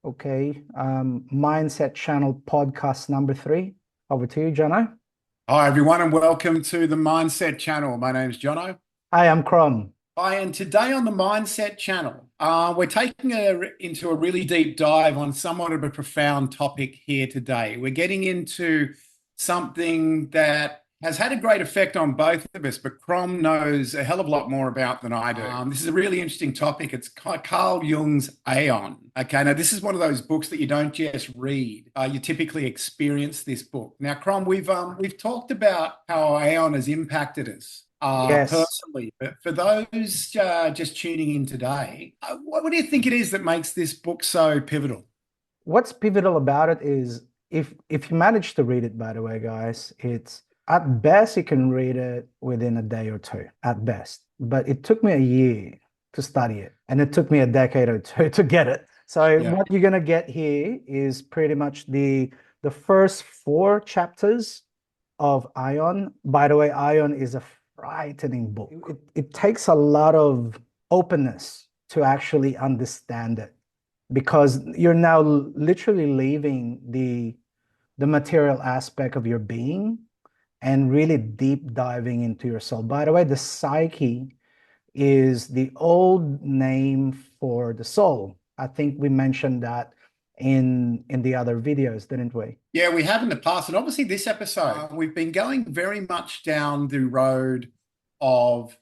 Okay. Mindset Channel podcast number 3. Over to you, Jono. Hi, everyone, and welcome to the Mindset Channel. My name's Jono. Hi, I'm Crom. Hi, and today on the Mindset Channel, we're taking into a really deep dive on somewhat of a profound topic here today. We're getting into something that has had a great effect on both of us, but Crom knows a hell of a lot more about than I do. This is a really interesting topic. It's Carl Jung's Aion. Okay, now this is one of those books that you don't just read. You typically experience this book. Now, Crom, we've talked about how Aion has impacted us Yes. personally, but for those just tuning in today, what do you think it is that makes this book so pivotal? What's pivotal about it is if you manage to read it, by the way, guys, it's at best you can read it within a day or two, at best. But it took me a year to study it, and it took me a decade or two to get it. So Yeah. what you're gonna get here is pretty much the first 4 chapters of Aion. By the way, Aion is a frightening book. It takes a lot of openness to actually understand it because you're now literally leaving the material aspect of your being and really deep diving into your soul. By the way, the psyche is the old name for the soul. I think we mentioned that in the other videos, didn't we? Yeah, we have in the past. And obviously, this episode, we've been going very much down the road of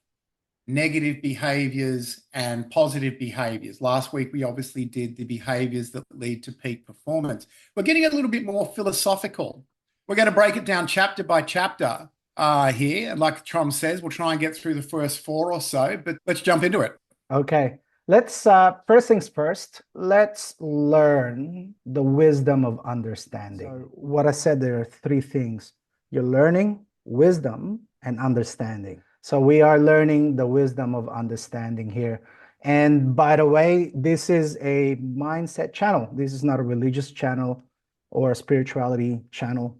negative behaviors and positive behaviors. Last week, we obviously did the behaviors that lead to peak performance. We're getting a little bit more philosophical. We're going to break it down chapter by chapter here. And like Trom says, we'll try and get through the first 4 or so, but let's jump into it. Okay. Let's first things first, let's learn the wisdom of understanding. So what I said, there are 3 things. You're learning wisdom and understanding. So we are learning the wisdom of understanding here. And by the way, this is a mindset channel. This is not a religious channel or a spirituality channel.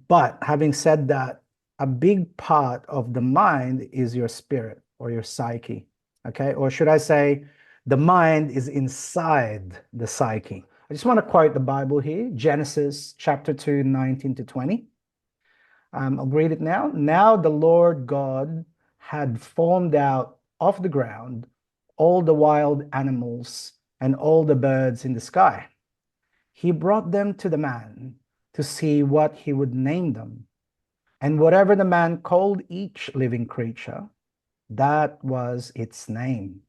But having said that, a big part of the mind is your spirit or your psyche. Okay, or should I say, the mind is inside the psyche. I just want to quote the Bible here, Genesis chapter 2, 19 to 20. I'll read it now. Now the Lord God had formed out of the ground all the wild animals and all the birds in the sky. He brought them to the man to see what he would name them. And whatever the man called each living creature, that was its name.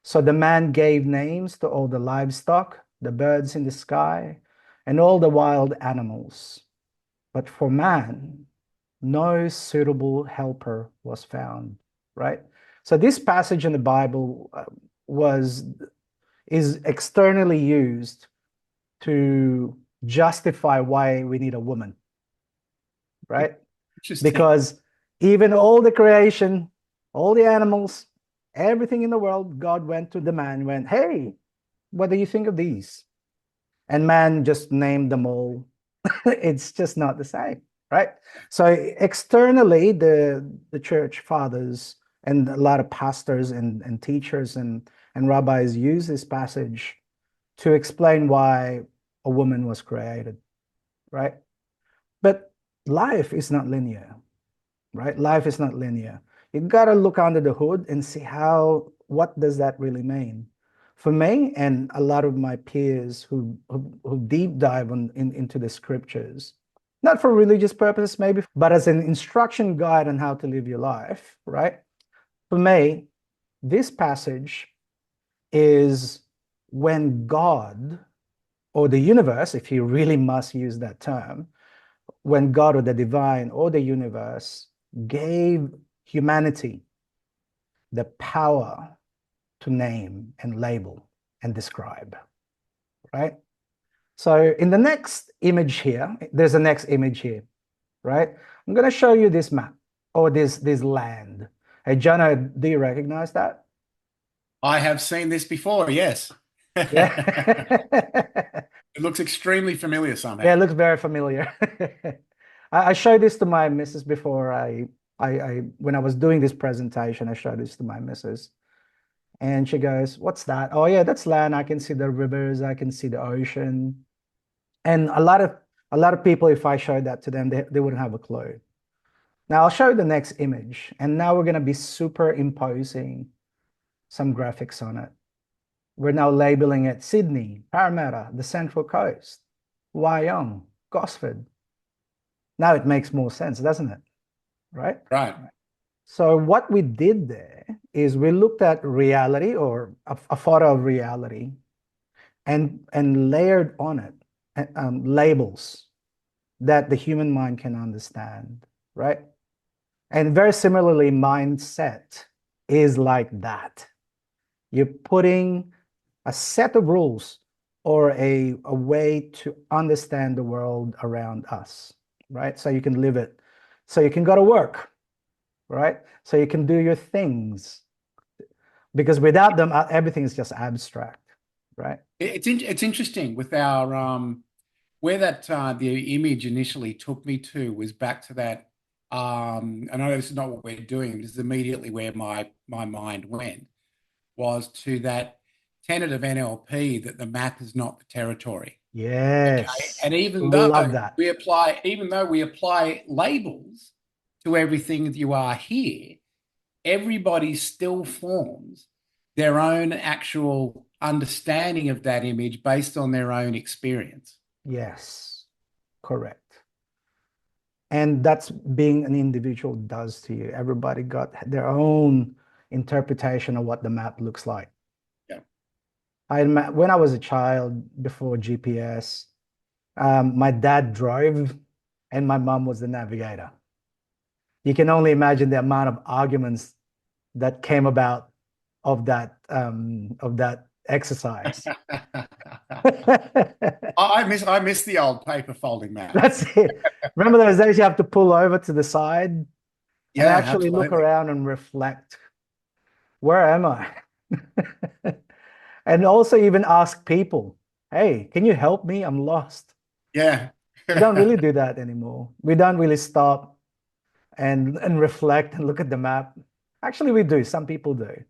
So the man gave names to all the livestock, the birds in the sky, and all the wild animals. But for man, no suitable helper was found, right? So this passage in the Bible is externally used to justify why we need a woman, right? Interesting. Because even all the creation, all the animals, everything in the world, God went to the man and went, hey, what do you think of these? And man just named them all. It's just not the same, right? So externally, the church fathers and a lot of pastors and teachers and rabbis use this passage to explain why a woman was created, right? But life is not linear, right? Life is not linear. You got to look under the hood and see what does that really mean? For me and a lot of my peers who deep dive into the scriptures, not for religious purposes maybe, but as an instruction guide on how to live your life, right? For me, this passage is when God or the universe, if you really must use that term, when God or the divine or the universe gave humanity the power to name and label and describe, right? So in the next image here, there's a next image here, right? I'm going to show you this map or this land. Hey, Jonah, do you recognize that? I have seen this before, yes. Yeah. It looks extremely familiar Yeah, somehow. it looks very familiar. I showed this to my missus before when I was doing this presentation, I showed this to my missus. And she goes, "What's that?" "Oh yeah, that's land. I can see the rivers, I can see the ocean." And a lot of people, if I showed that to them, they wouldn't have a clue. Now I'll show you the next image, and now we're going to be superimposing some graphics on it. We're now labeling it Sydney, Parramatta, the Central Coast, Wyong, Gosford. Now it makes more sense, doesn't it? Right? Right. So what we did there is we looked at reality, or a photo of reality, and layered on it labels that the human mind can understand, right? And very similarly, mindset is like that. You're putting a set of rules or a way to understand the world around us, right? So you can live it. So you can go to work, right? So you can do your things. Because without them, everything is just abstract, right? It's interesting with our where that the image initially took me to was back to that. I know this is not what we're doing. This is immediately where my mind went, was to that tenet of NLP that the map is not the territory. Okay. Yes. And Love that. even though we apply labels to everything that you are here, everybody still forms their own actual understanding of that image based on their own experience. Yes, correct. And that's being an individual does to you. Everybody got their own interpretation of what the map looks like. Yeah. When I was a child, before GPS, my dad drove and my mom was the navigator. You can only imagine the amount of arguments that came about of that exercise. I miss the old paper folding map. That's it. Remember those days you have to pull over to the side and Yeah, actually look absolutely. around and reflect, where am I? And also even ask people, hey, can you help me? I'm lost. Yeah. We don't really do that anymore. We don't really stop and reflect and look at the map. Actually, we do. Some people do,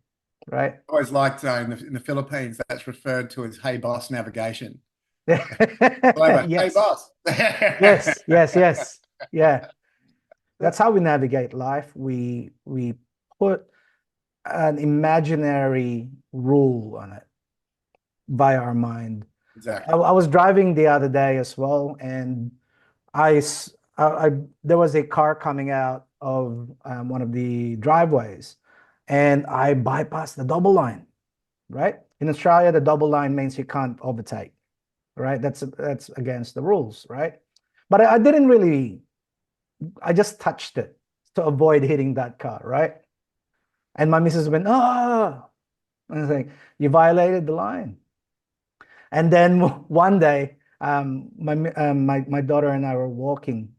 right? Always liked in the Philippines, that's referred to as "Hey boss" navigation. Over, hey Yes. boss. Yes, yes, yes. Yeah. That's how we navigate life. We put an imaginary rule on it by our mind. I, Exactly. I was driving the other day as well, and there was a car coming out of one of the driveways, and I bypassed the double line. Right? In Australia, the double line means you can't overtake. Right? That's against the rules. Right? But I didn't really. I just touched it to avoid hitting that car. Right? And my missus went, "Oh," and I was like, "You violated the line." And then one day, my daughter and I were walking,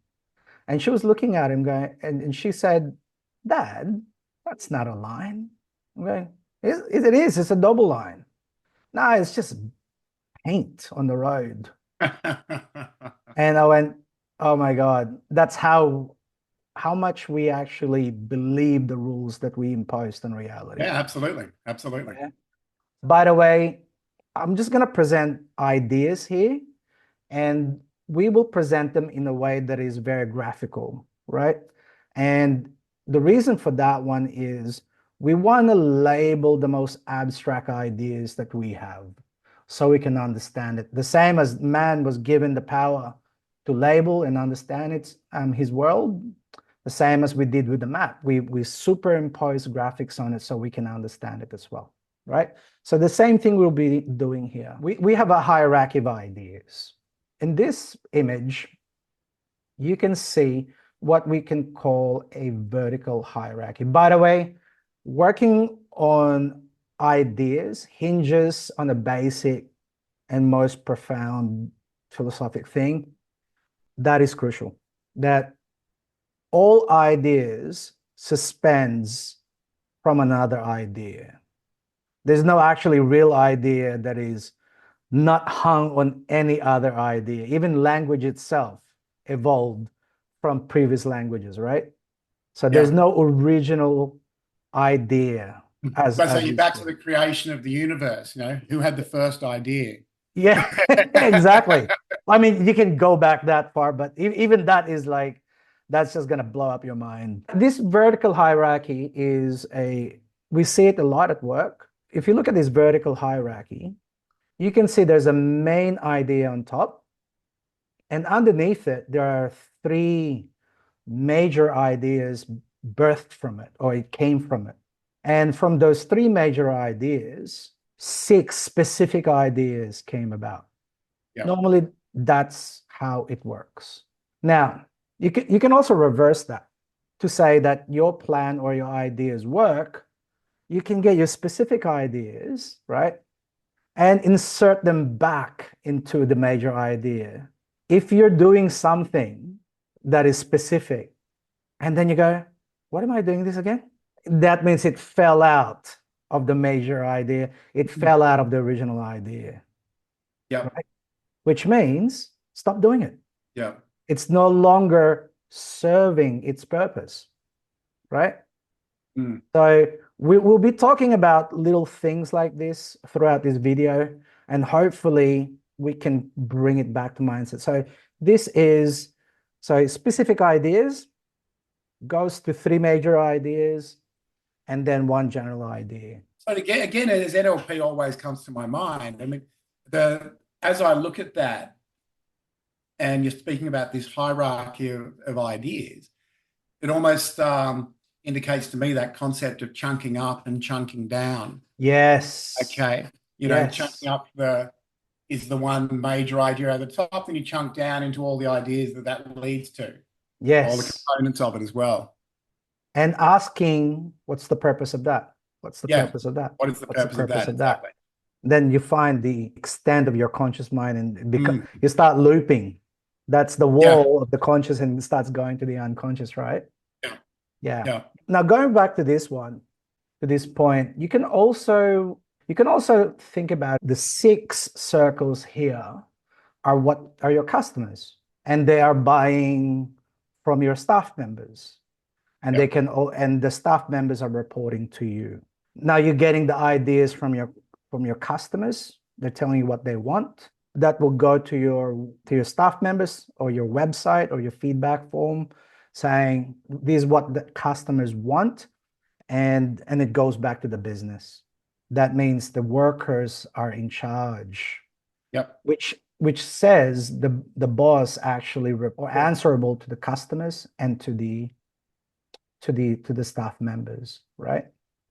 and she was looking at him, going, and she said, "Dad, that's not a line." I'm going, "It is. It's a double line." "No, it's just paint on the road." And I went, "Oh my God, that's how much we actually believe the rules that we imposed on reality." Yeah, absolutely. Absolutely. Yeah. By the way, I'm just going to present ideas here, and we will present them in a way that is very graphical, right? And the reason for that one is we want to label the most abstract ideas that we have so we can understand it. The same as man was given the power to label and understand his world, the same as we did with the map. We superimpose graphics on it so we can understand it as well, right? So the same thing we'll be doing here. We have a hierarchy of ideas. In this image, you can see what we can call a vertical hierarchy. By the way, working on ideas hinges on a basic and most profound philosophic thing that is crucial, that all ideas suspends from another idea. There's no actually real idea that is not hung on any other idea. Even language itself evolved from previous languages, right? So there's Yeah. no original idea So as you're you back to speak. the creation of the universe, who had the first idea? Yeah, exactly. I mean, you can go back that far, but even that is like, that's just going to blow up your mind. This vertical hierarchy we see it a lot at work. If you look at this vertical hierarchy, you can see there's a main idea on top, and underneath it, there are three major ideas birthed from it, or it came from it. And from those three major ideas, six specific ideas came about. Yeah. Normally, that's how it works. Now, you can also reverse that to say that your plan or your ideas work. You can get your specific ideas, right? And insert them back into the major idea. If you're doing something that is specific, and then you go, what am I doing this again? That means it fell out of the major idea. It fell out of the original idea, Yeah. right? Which means stop doing it. Yeah. It's no longer serving its purpose, right? Mm. So we'll be talking about little things like this throughout this video, and hopefully we can bring it back to mindset. So specific ideas goes to three major ideas and then one general idea. So again, as NLP always comes to my mind, I mean, as I look at that, and you're speaking about this hierarchy of ideas, it almost indicates to me that concept of chunking up and chunking down. Yes. Okay. Yes. Chunking up is the one major idea at the top, and you chunk down into all the ideas that leads to, all the Yes. components of it as well. And asking, what's the purpose of that? What's the Yeah. purpose of that? What is the What's the purpose of purpose that? of that? Exactly. Then you find the extent of your conscious mind, and you start looping. That's the Yeah. wall of the conscious, and it starts going to the unconscious, right? Yeah. Yeah. Yeah. Now going back to this one, to this point, you can also think about the six circles here are your customers, and they are buying from your staff members, and Yeah. and the staff members are reporting to you. Now you're getting the ideas from your customers. They're telling you what they want. That will go to your staff members or your website or your feedback form, saying this is what the customers want, and it goes back to the business. That means the workers are in charge, Yep. which says the boss actually or answerable to the customers and to the staff members, right?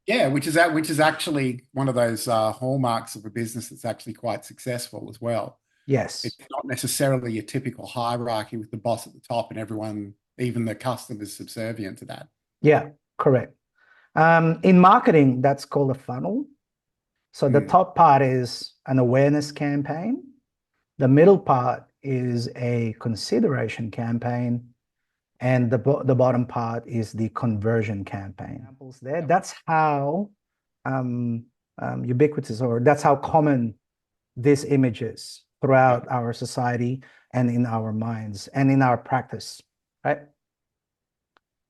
Yeah, which is actually one of those hallmarks of a business that's actually quite successful as well. Yes. It's not necessarily your typical hierarchy with the boss at the top and everyone, even the customers, subservient to that. Yeah, correct. In marketing, that's called a funnel. So the top part is an awareness campaign. The middle part is a consideration campaign. And the bottom part is the conversion campaign. Examples there. That's how ubiquitous, or that's how common this image is throughout our society and in our minds and in our practice, right?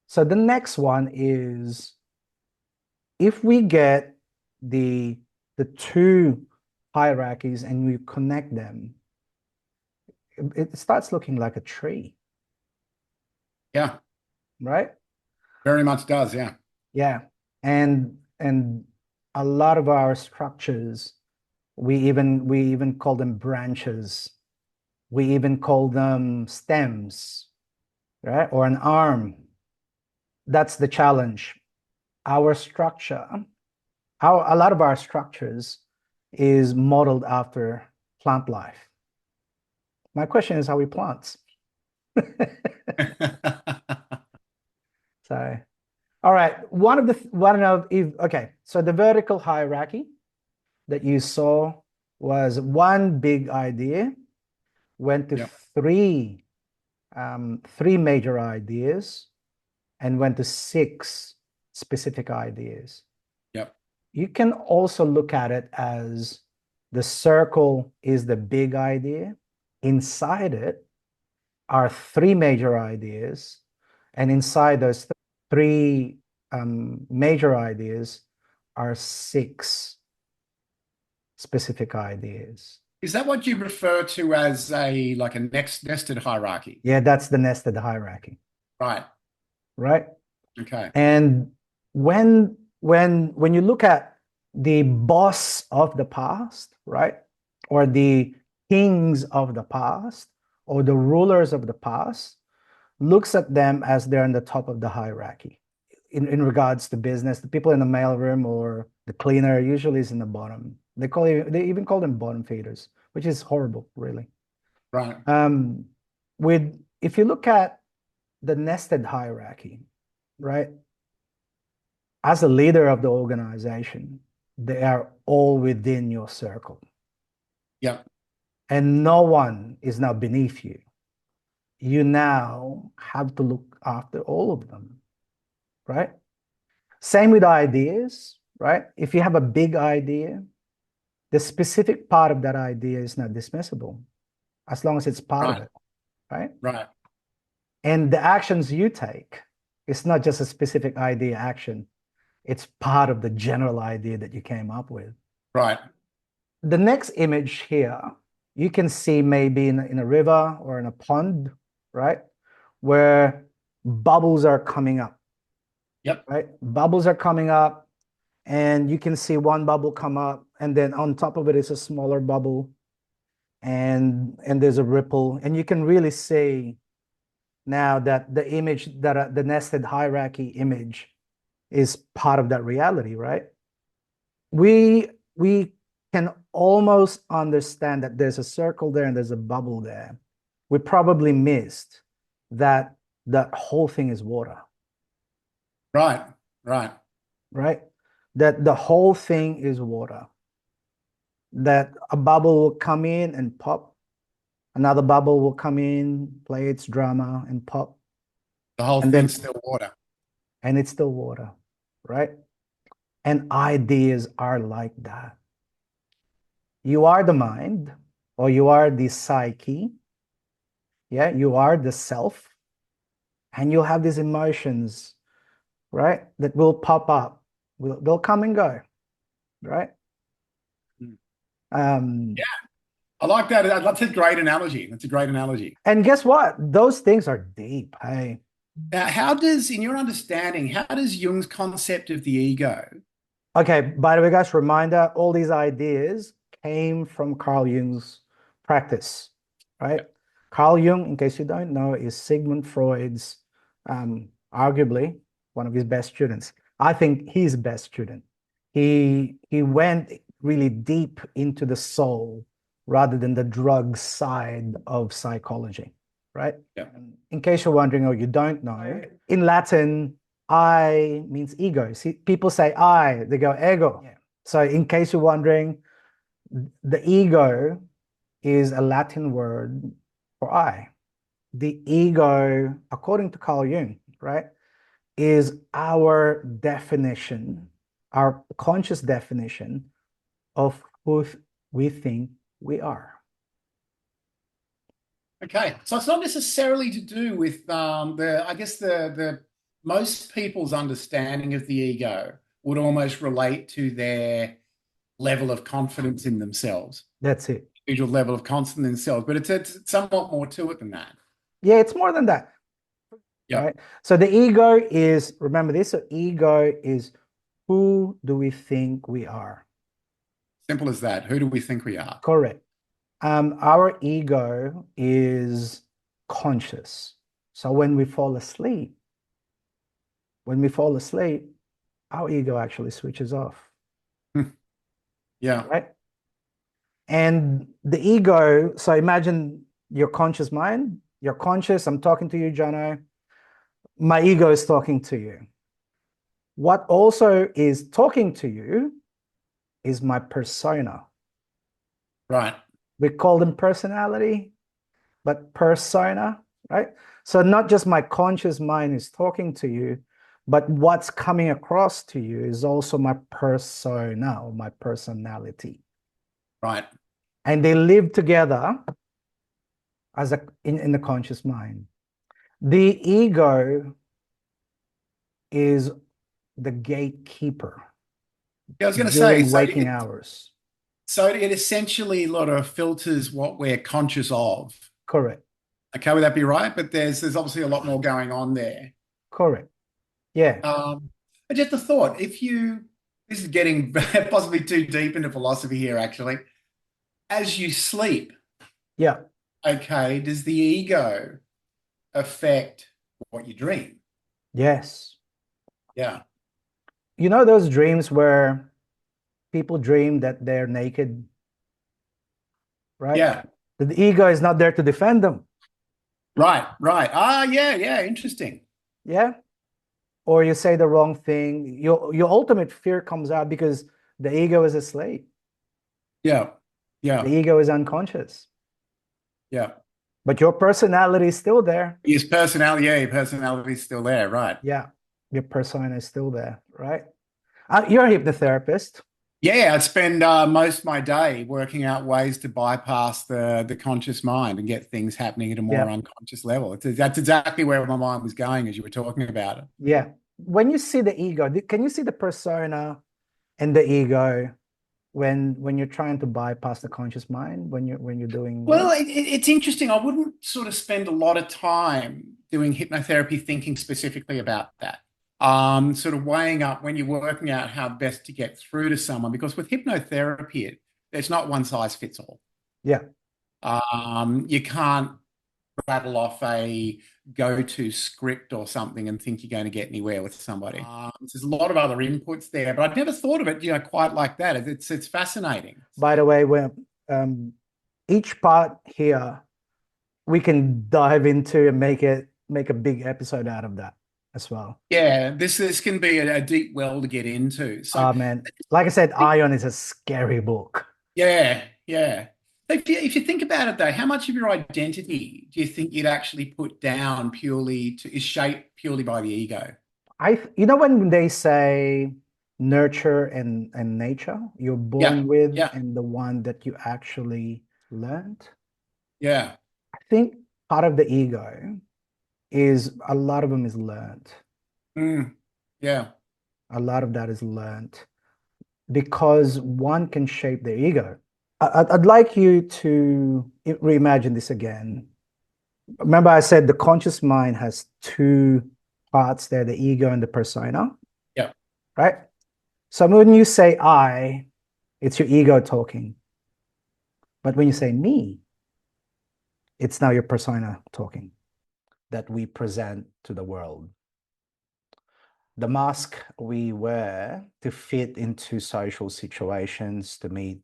So the next one is, if we get the two hierarchies and we connect them, it starts looking like a tree. Yeah. Right? Very much does, yeah. Yeah. And a lot of our structures, we even call them branches. We even call them stems, right? Or an arm. That's the challenge. Our structure, a lot of our structures is modeled after plant life. My question is, are we plants? So, all right. Okay. So the vertical hierarchy that you saw was one big idea, went to three major ideas, and went to six specific ideas. Yep. You can also look at it as the circle is the big idea. Inside it are three major ideas, and inside those three major ideas are 6 specific ideas. Is that what you refer to as a like a nested hierarchy? Yeah, that's the nested hierarchy, Right. right? Okay. And when you look at the boss of the past, right, or the kings of the past, or the rulers of the past, looks at them as they're on the top of the hierarchy. In regards to business, the people in the mailroom or the cleaner usually is in the bottom. They even call them bottom feeders, which is horrible, really. Right. If you look at the nested hierarchy, right, as a leader of the organization, they are all within your circle. Yep. And no one is now beneath you. You now have to look after all of them, right? Same with ideas, right? If you have a big idea, the specific part of that idea is not dismissible as long as it's part of Right. it, right? Right. And the actions you take, it's not just a specific idea action, it's part of the general idea that you came up with. Right. The next image here, you can see maybe in a river or in a pond, right? Where bubbles are coming up, Yep. right? Bubbles are coming up, and you can see one bubble come up, and then on top of it is a smaller bubble, and there's a ripple, and you can really see now that the image that the nested hierarchy image is part of that reality, right? We can almost understand that there's a circle there and there's a bubble there. We probably missed that that whole thing is water, Right. Right. right? That the whole thing is water. That a bubble will come in and pop, another bubble will come in, play its drama and pop, The whole and then thing's still water. and it's still water, right? And ideas are like that. You are the mind, or you are the psyche. Yeah, you are the self, and you'll have these emotions, right, that will pop up. They'll come and go, right? Yeah. I like that. That's a great analogy. That's a great analogy. And guess what? Those things are deep. Hey, Now, how does, in your understanding, how does Jung's concept of the ego? okay, by the way, guys, reminder, all these ideas came from Carl Jung's practice, right? Carl Jung, in case you don't know, is Sigmund Freud's arguably one of his best students. I think his best student. He went really deep into the soul rather than the drug side of psychology, right? Yeah. In case you're wondering or you don't know, in Latin, I means ego. See, people say I, they go ego. Yeah. So in case you're wondering, the ego is a Latin word for I. The ego, according to Carl Jung, right, is our definition, our conscious definition of who we think we are. Okay, so it's not necessarily to do with I guess the most people's understanding of the ego would almost relate to their level of confidence in themselves, That's it. individual level of confidence in themselves, but it's somewhat more to it than that. Yeah, it's more than that. Yeah. Right. So the ego is, remember this, so ego is who do we think we are? Simple as that. Who do we think we are? Correct. Our ego is conscious. So when we fall asleep, our ego actually switches off. Yeah. Right. And the ego, so imagine your conscious mind, you're conscious, I'm talking to you, Jono. My ego is talking to you. What also is talking to you is my persona. Right. We call them personality, but persona, right? So not just my conscious mind is talking to you, but what's coming across to you is also my persona, or my personality. Right. And they live together as in the conscious mind. The ego is the gatekeeper Yeah, I was going to say, during so waking hours. it essentially lot of filters what we're conscious of. Correct. Okay, would that be right? But there's obviously a lot more going on there. Correct. Yeah. But just a thought, this is getting possibly too deep into philosophy here, actually. As you sleep, Yeah. okay, does the ego affect what you dream? Yes. Yeah. You know those dreams where people dream that they're naked, right? Yeah. The ego is not there to defend them. Right, right. Ah, yeah, yeah, interesting. Yeah. Or you say the wrong thing. Your ultimate fear comes out because the ego is asleep. Yeah. The Yeah. ego is unconscious. Yeah. But your personality is still there. Your personality is still there, right? Yeah. Your persona is still there, right? You're a hypnotherapist. Yeah, I'd spend most of my day working out ways to bypass the conscious mind and get things happening at a more Yeah. unconscious level. That's exactly where my mind was going as you were talking about it. Yeah. When you see the ego, can you see the persona and the ego when you're trying to bypass the conscious mind when you're doing Well, work? it's interesting. I wouldn't sort of spend a lot of time doing hypnotherapy thinking specifically about that. Sort of weighing up when you're working out how best to get through to someone, because with hypnotherapy, it's not one size fits all. Yeah. You can't rattle off a go-to script or something and think you're going to get anywhere with somebody. There's a lot of other inputs there, but I'd never thought of it, quite like that. It's fascinating. By the way, when each part here we can dive into and make a big episode out of that as well. Yeah, this can be a deep well to get into. So, Man, like I said, Aion is a scary book. yeah, yeah. If you think about it though, how much of your identity do you think you'd actually put down is shaped purely by the ego? You know when they say nurture and nature, you're Yeah, born with yeah, and the one that you actually learned. yeah. I think part of the ego is a lot of them is learned. Mm, yeah, A lot of that is learned because one can shape their ego. I'd like you to reimagine this again. Remember, I said the conscious mind has two parts there, the ego and the persona, yeah. right? So when you say I, it's your ego talking. But when you say me, it's now your persona talking that we present to the world. The mask we wear to fit into social situations, to meet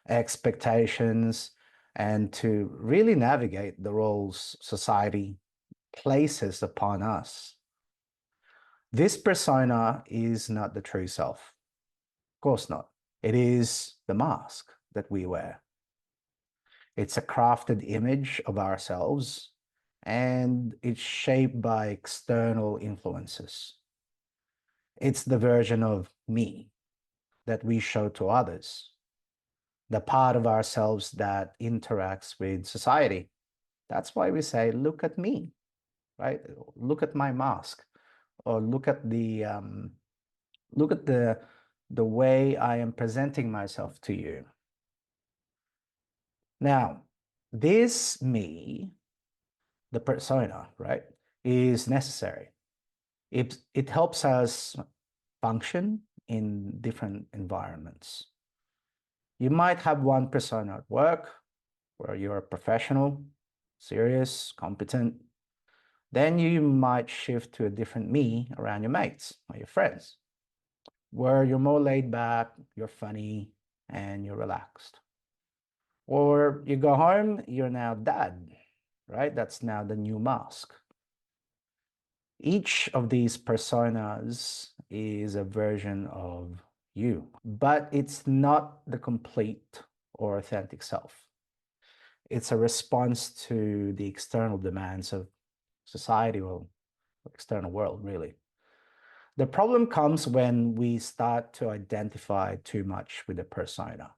expectations, and to really navigate the roles society places upon us. This persona is not the true self. Of course not. It is the mask that we wear. It's a crafted image of ourselves, and it's shaped by external influences. It's the version of me that we show to others, the part of ourselves that interacts with society. That's why we say, look at me, right? Look at my mask, or look at the way I am presenting myself to you. Now, this me, the persona, right, is necessary. It helps us function in different environments. You might have one persona at work where you're a professional, serious, competent. Then you might shift to a different me around your mates or your friends, where you're more laid back, you're funny, and you're relaxed. Or you go home, you're now dad, right? That's now the new mask. Each of these personas is a version of you, but it's not the complete or authentic self. It's a response to the external demands of society or external world, really. The problem comes when we start to identify too much with the persona.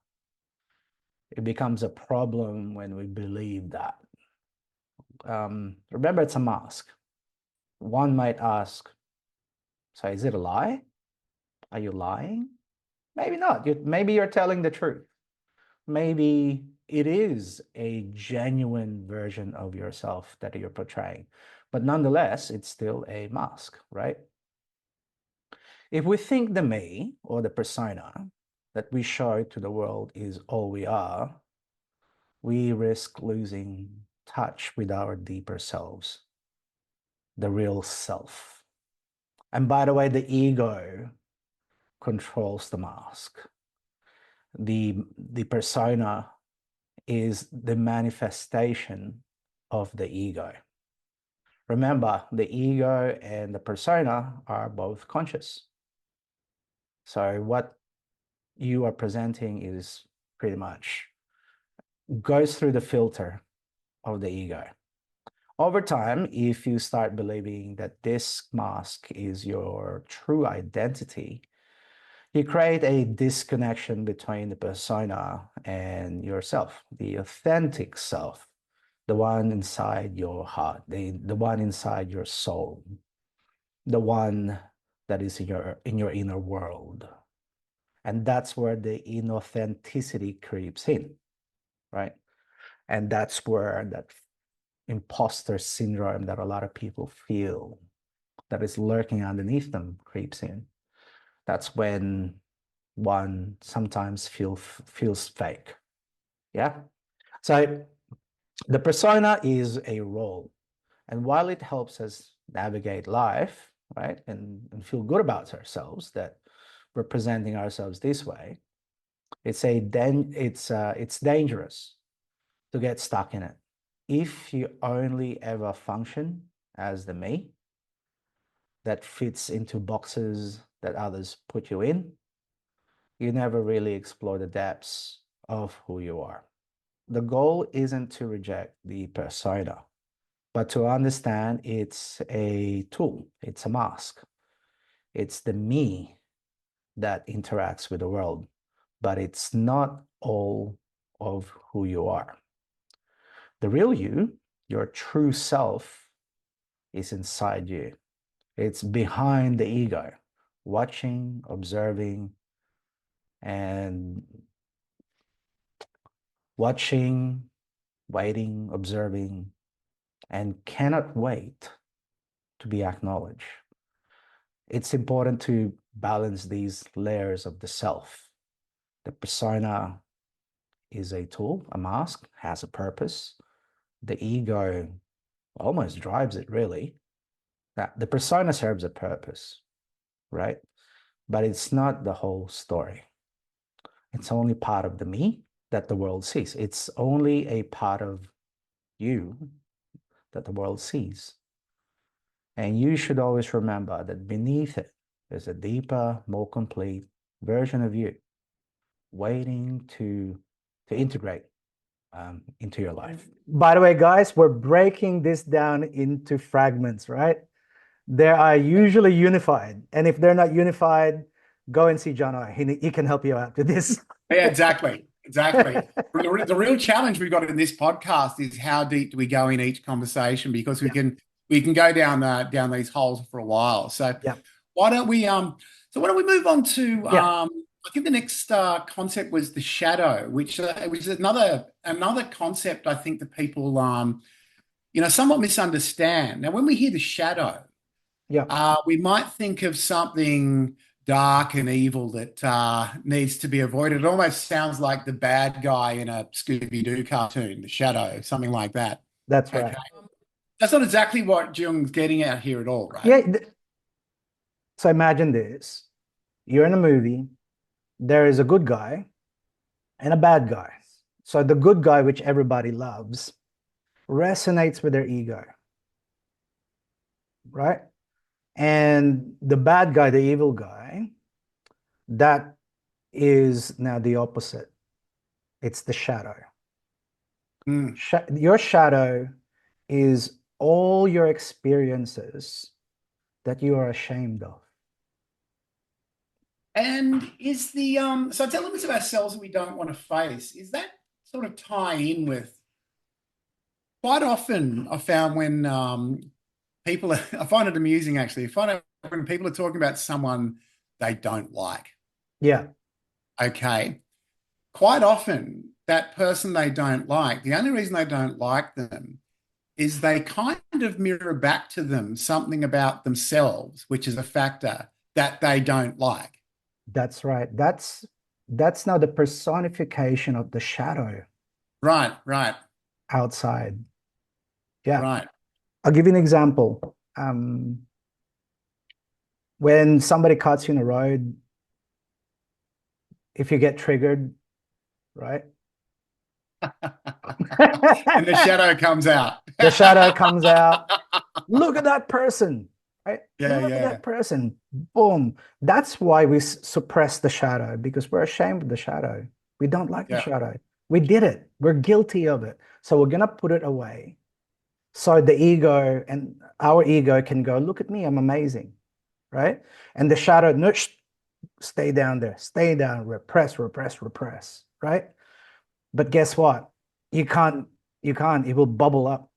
It becomes a problem when we believe that. Remember, it's a mask. One might ask, so is it a lie? Are you lying? Maybe not. Maybe you're telling the truth. Maybe it is a genuine version of yourself that you're portraying. But nonetheless, it's still a mask, right? If we think the me or the persona that we show to the world is all we are, we risk losing touch with our deeper selves, the real self. And by the way, the ego controls the mask. The persona is the manifestation of the ego. Remember, the ego and the persona are both conscious. So what you are presenting is pretty much goes through the filter of the ego. Over time, if you start believing that this mask is your true identity, you create a disconnection between the persona and yourself, the authentic self, the one inside your heart, the one inside your soul, the one that is in your inner world. And that's where the inauthenticity creeps in, right? And that's where that imposter syndrome that a lot of people feel that is lurking underneath them creeps in. That's when one sometimes feels fake. Yeah. So the persona is a role. And while it helps us navigate life, right, and feel good about ourselves that we're presenting ourselves this way, it's dangerous to get stuck in it. If you only ever function as the me that fits into boxes that others put you in, you never really explore the depths of who you are. The goal isn't to reject the persona, but to understand it's a tool, it's a mask. It's the me that interacts with the world, but it's not all of who you are. The real you, your true self, is inside you. It's behind the ego, watching, observing, and watching, waiting, observing, and cannot wait to be acknowledged. It's important to balance these layers of the self. The persona is a tool, a mask, has a purpose. The ego almost drives it, really. Now, the persona serves a purpose, right? But it's not the whole story. It's only part of the me that the world sees. It's only a part of you that the world sees. And you should always remember that beneath it is a deeper, more complete version of you waiting to integrate into your life. By the way, guys, we're breaking this down into fragments, right? They are usually unified. And if they're not unified, go and see Jono. He can help you out with this. Yeah, exactly. Exactly. The real challenge we've got in this podcast is how deep do we go in each conversation, because we can go down these holes for a while. So Yeah. why don't we move on to Yeah. I think the next concept was the shadow, which is another concept I think that people somewhat misunderstand. Now, when we hear the shadow, Yeah. we might think of something dark and evil that needs to be avoided. It almost sounds like the bad guy in a Scooby-Doo cartoon, the shadow, something like that. That's Okay. right. That's not exactly what Jung's getting at here at all, right? Yeah. So imagine this. You're in a movie. There is a good guy and a bad guy. So the good guy, which everybody loves, resonates with their ego, right? And the bad guy, the evil guy, that is now the opposite. It's the shadow. Mm. Your shadow is all your experiences that you are ashamed of. And is the so it's elements of ourselves that we don't want to face, is that sort of tie in with quite often I found when people I find it amusing actually. I find it when people are talking about someone they don't like. Yeah. Okay. Quite often, that person they don't like, the only reason they don't like them is they kind of mirror back to them something about themselves, which is a factor that they don't like. That's right. That's now the personification of the shadow Right, right, outside. Yeah. right. I'll give you an example. When somebody cuts you in the road, if you get triggered, right? And the shadow comes out. The shadow comes out. Look at that person, right? Yeah, Look at yeah, that person. Boom. That's why we suppress the shadow, because we're ashamed of the shadow. We don't like the yeah, shadow. We did it. We're guilty of it. So we're going to put it away. So the ego and our ego can go, look at me, I'm amazing, right? And the shadow, no, stay down there, stay down, repress, repress, repress, right? But guess what? You can't, it will bubble up.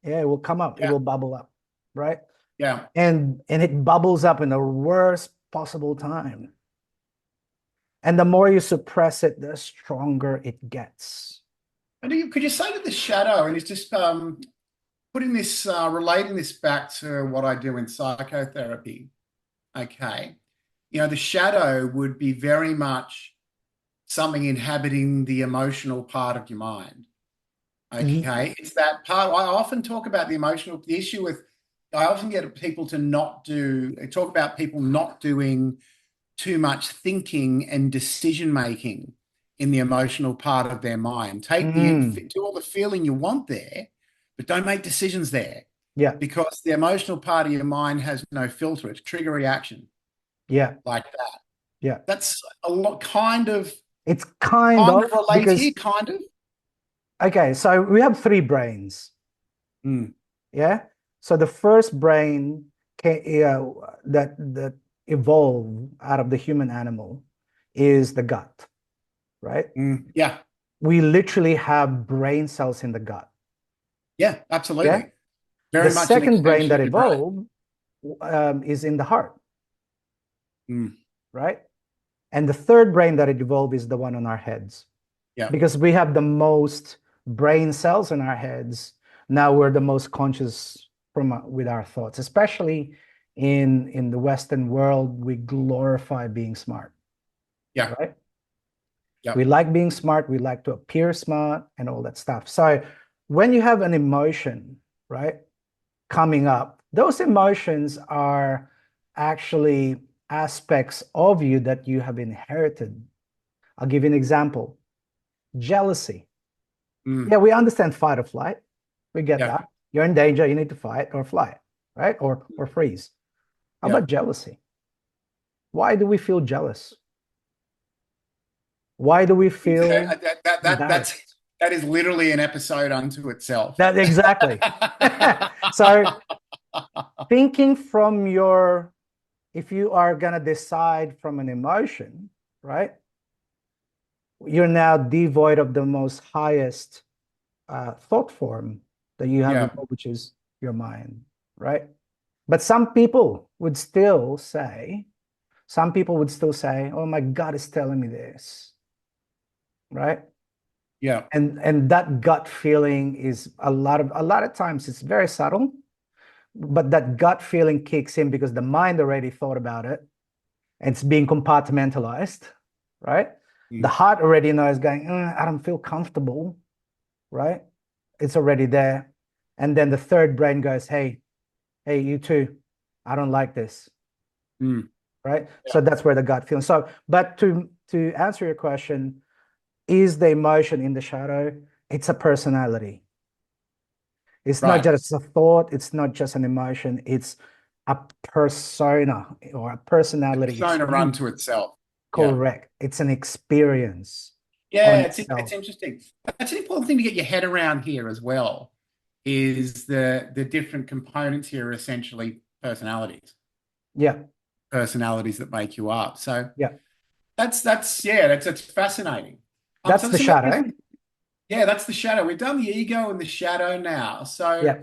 Yeah, it will come up, it yeah, will bubble up, right? yeah. And it bubbles up in the worst possible time. And the more you suppress it, the stronger it gets. And could you say to the shadow, and it's just putting this, relating this back to what I do in psychotherapy, okay? The shadow would be very much something inhabiting the emotional part of your mind. Okay, it's that part. I often talk about the issue with, I often get people to not do, talk about people not doing too much thinking and decision making in the emotional part of their mind. Mm, Do all the feeling you want there, but don't make decisions there yeah, because the emotional part of your mind has no filter. It's trigger reaction yeah, like that. yeah. That's a lot It's kind kind of of relates here, because, kind of. okay, so we have three brains. Mm, Yeah. So the first brain that evolved out of the human animal is the gut, right? yeah, We literally have brain cells in the gut. yeah, Yeah. absolutely. The Very much an second brain extension that of your brain. evolved is in the heart, Mm, right? And the third brain that evolved is the one on our heads, yeah, because we have the most brain cells in our heads. Now we're the most conscious from with our thoughts, especially in the Western world. We glorify being smart, yeah, right? yeah, We like being smart, we like to appear smart and all that stuff. So when you have an emotion, right, coming up, those emotions are actually aspects of you that you have inherited. I'll give you an example. Jealousy. mm, Yeah, we understand fight or flight. We get yeah, that. You're in danger, you need to fight or fly, right? Or freeze. How yeah. about jealousy? Why do we feel jealous? Why do we feel embarrassed? That is literally an episode unto itself. That exactly. So thinking from your, if you are gonna decide from an emotion, right? You're now devoid of the most highest thought form that you have, Yeah, which is your mind, right? But some people would still say, "Oh, my gut is telling me this," right? yeah, And that gut feeling is a lot of times it's very subtle, but that gut feeling kicks in because the mind already thought about it and it's being compartmentalized, right? The mm, heart already knows going, I don't feel comfortable, right? It's already there. And then the third brain goes, hey, you too. I don't like this, mm, right? yeah, So that's where the gut feeling. So, but to answer your question, is the emotion in the shadow? It's a personality. It's not right. just a thought, it's not just an emotion, it's a persona or a A personality. persona unto itself. Yeah, Correct. It's an experience yeah. on It's itself. interesting. That's an important thing to get your head around here as well. Is the different components here are essentially Yeah, personalities that make you up. So yeah. that's fascinating. That's So the listen, shadow. yeah, that's the shadow. We've done the ego and the shadow now. So Yeah.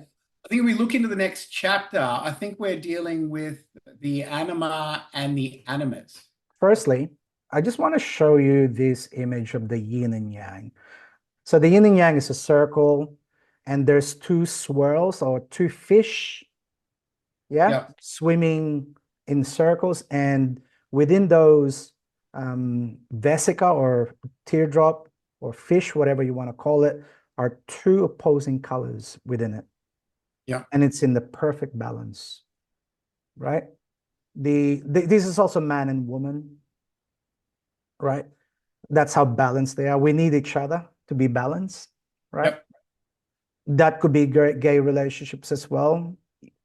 I think if we look into the next chapter, I think we're dealing with the anima and the animus. Firstly, I just want to show you this image of the yin and yang. So the yin and yang is a circle, and there's two swirls or two fish, yeah, Yeah. swimming in circles, and within those vesica or teardrop or fish, whatever you want to call it, are two opposing colors within it. Yeah. And it's in the perfect balance, right? This is also man and woman, right? That's how balanced they are. We need each other to be balanced, right? Yep. That could be gay relationships as well.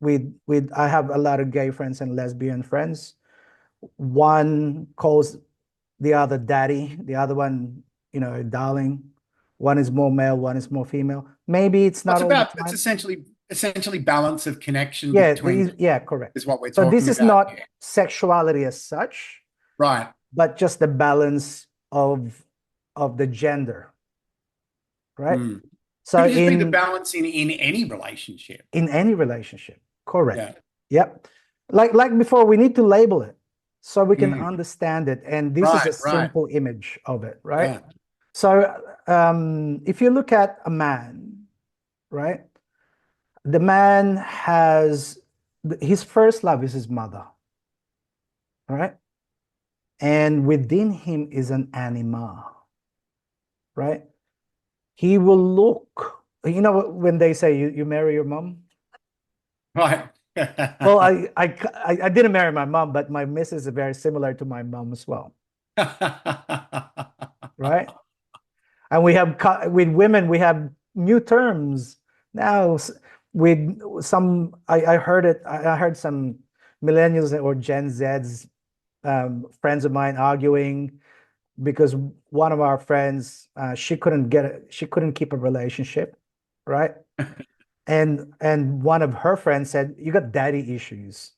I have a lot of gay friends and lesbian friends. One calls the other daddy, the other one, darling. One is more male, one is more female. Maybe it's not all the It's time. essentially balance of connection Yeah, between yeah, correct. is what we're So this talking is about not here. sexuality as such, Right. but just the balance of the gender, right? Mm. So Could just be the balance in any relationship. in any relationship, correct. Yeah. Yep. Like before, we need to label it so we can Mm. understand it. And this is a Right, right. simple image of it, right? Yeah. So if you look at a man, right? The man has his first love is his mother, all right? And within him is an anima, right? He will look, when they say you marry your mom. Right. Well, I didn't marry my mom, but my missus is very similar to my mom as well, right? And with women, we have new terms now. With some, I heard it. I heard some millennials or Gen Zs, friends of mine arguing because one of our friends, she couldn't keep a relationship, right? And one of her friends said, "You got daddy issues,"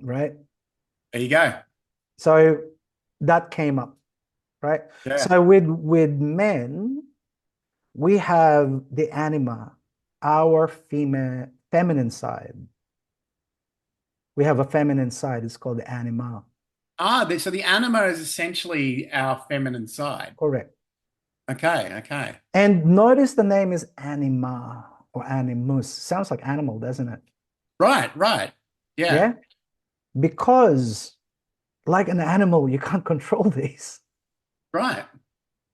right? There you go. So that came up, right? Yeah. So with men, we have the anima, our feminine side. We have a feminine side. It's called the anima. So the anima is essentially our feminine side. Correct. Okay, okay. And notice the name is anima or animus. Sounds like animal, doesn't it? Right, right. Yeah. Yeah. Because like an animal, you can't control this. Right.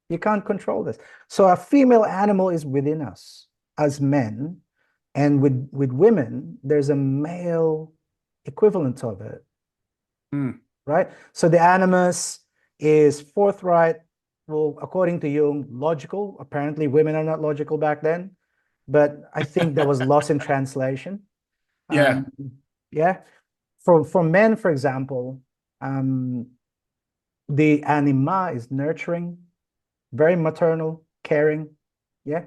You can't control this. So a female animal is within us as men, and with women, there's a male equivalent of it, Mm. right? So the animus is forthright, well, according to Jung, logical. Apparently, women are not logical back then, but I think that was lost in translation. Yeah. Um, yeah. For men, for example, um, the anima is nurturing, very maternal, caring. Yeah.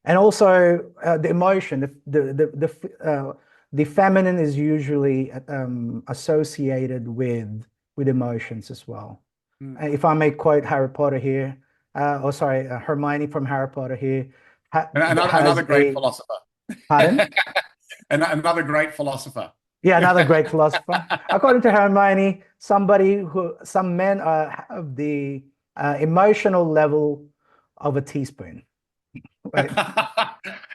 And also the emotion, the feminine is usually associated with emotions as well. Mm. If I may quote Harry Potter here, oh sorry, Hermione from Harry Potter here Another has great philosopher. pardon? Another great philosopher. Yeah, another great philosopher. According to Hermione, some men have the emotional level of a teaspoon, right?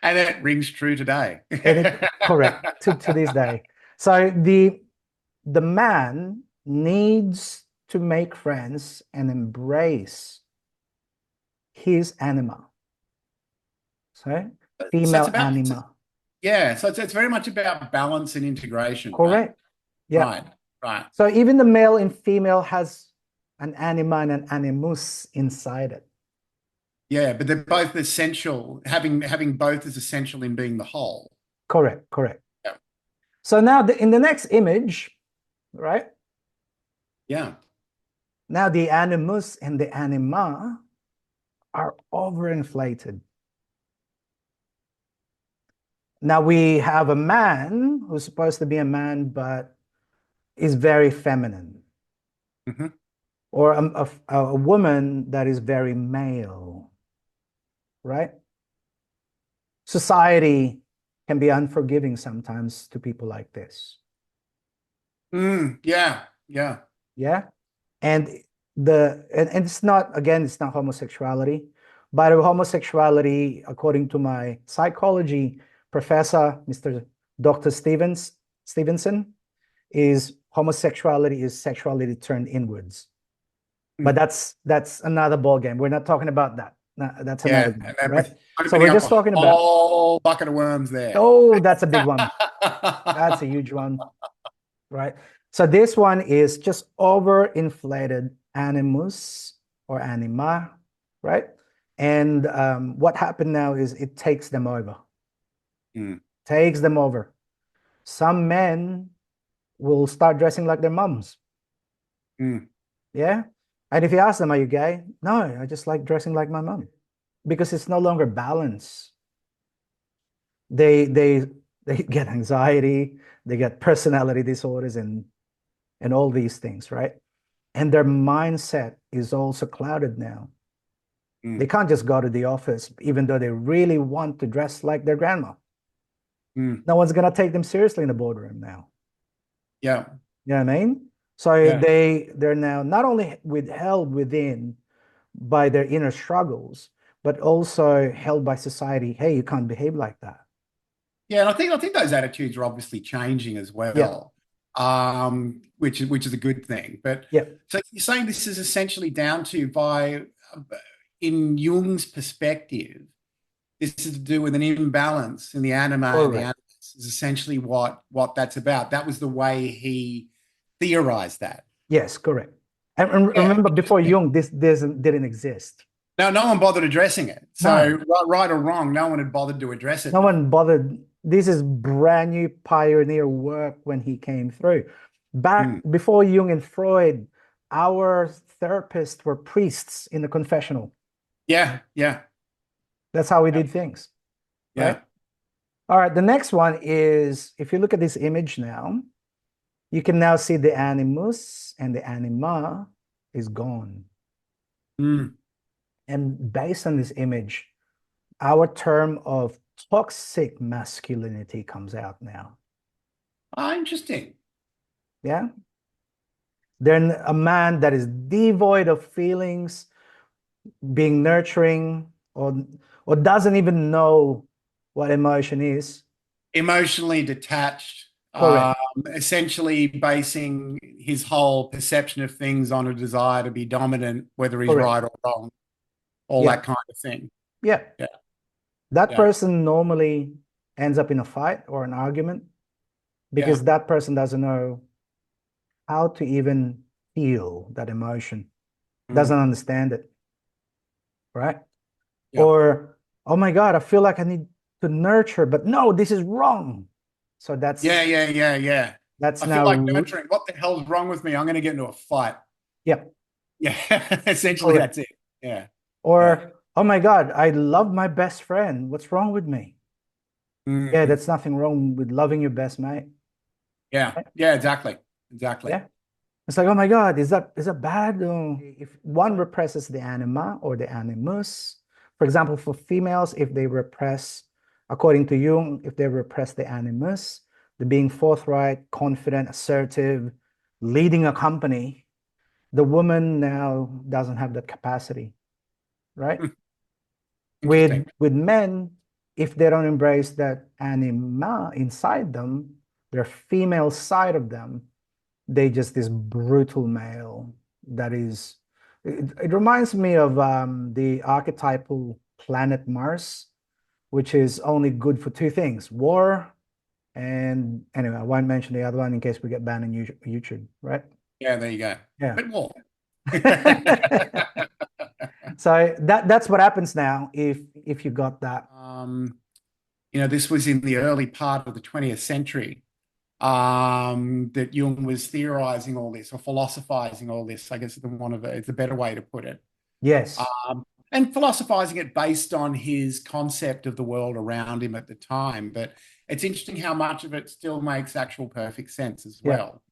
And it rings true today. And correct to this day. So the man needs to make friends and embrace his anima. So So it's female about, anima. yeah, so it's very much about balance and integration, right? Correct. Yeah. Right, right. So even the male and female has an anima and an animus inside it. Yeah, but they're both essential. Having both is essential in being the whole. Correct, correct. Yeah. So now in the next image, right? Yeah. Now the animus and the anima are overinflated. Now we have a man who's supposed to be a man, but is very feminine, Hmm. or a woman that is very male, right? Society can be unforgiving sometimes to people like this. Yeah, yeah. Yeah. And and it's not, again, it's not homosexuality, but homosexuality, according to my psychology professor, Mr. Dr. Stevenson, is homosexuality is sexuality turned inwards. But Mm. that's another ball game. We're not talking about that. No, that's another Yeah, game, and that right? was So opening we're up just a talking about, whole bucket of worms there. oh, that's a big one. That's a huge one, right? So this one is just overinflated animus or anima, right? And what happened now is it takes them over, Mm, takes them over. Some men will start dressing like their mums. mm, Yeah. And if you ask them, are you gay? No, I just like dressing like my mom because it's no longer balanced. They they they get anxiety, they get personality disorders and all these things, right? And their mindset is also clouded now. They mm, can't just go to the office, even though they really want to dress like their grandma. mm. No one's gonna take them seriously in the boardroom now. Yeah, You know what I mean? So yeah. they're now not only withheld within by their inner struggles, but also held by society. Hey, you can't behave like that. Yeah, and I think those attitudes are obviously changing as Yeah, well, which is a good thing. But yeah, so you're saying this is essentially down to in Jung's perspective, this is to do with an imbalance in the anima and the correct. animus is essentially what that's about. That was the way he theorized that. Yes, correct. And Yeah, remember, before interesting. Jung, this didn't exist. Now, no one bothered addressing it. So, No, right or wrong, no one had bothered to address it no before. one bothered. This is brand new pioneer work when he came through. Back Mm. before Jung and Freud, our therapists were priests in the confessional. Yeah, yeah, That's how we yeah, did things, right? yeah. All right, the next one is, if you look at this image now, you can now see the animus and the anima is gone. Mm. And based on this image, our term of toxic masculinity comes out now. Ah, interesting. Yeah. Then a man that is devoid of feelings, being nurturing, or doesn't even know what emotion is. Emotionally detached, Correct. essentially basing his whole perception of things on a desire to be dominant, whether he's Correct. right or wrong, all Yeah. that kind of thing. Yeah. Yeah, That yeah. person normally ends up in a fight or an argument Yeah. because that person doesn't know how to even feel that emotion, doesn't Mm. understand it, right? Yeah. Or, oh my God, I feel like I need to nurture, but no, this is wrong. So Yeah, yeah, yeah, yeah. that's I feel now, like nurturing. What the hell's wrong with me? I'm going to get into a fight. yeah, Yeah, essentially correct. that's it. Yeah, yeah. Or, oh my God, I love my best friend. What's wrong with me? Yeah, Mm. that's nothing wrong with loving your best mate. Yeah, Right? yeah, exactly. Exactly. Yeah. It's like, oh my God, is that bad? If one represses the anima or the animus, for example, for females, if they repress, according to Jung, if they repress the animus, the being forthright, confident, assertive, leading a company, the woman now doesn't have that capacity, right? Hmm. Interesting. With men, if they don't embrace that anima inside them, their female side of them, they just this brutal male that is it reminds me of the archetypal planet Mars, which is only good for two things: war, and anyway, I won't mention the other one in case we get banned on YouTube, right? Yeah, there you go. Yeah. But more. So that's what happens now if you got that. Um, this was in the early part of the 20th century, that Jung was theorizing all this or philosophizing all this. I guess it's a better way to put it. Yes, And philosophizing it based on his concept of the world around him at the time. But it's interesting how much of it still makes actual perfect sense as yeah. well.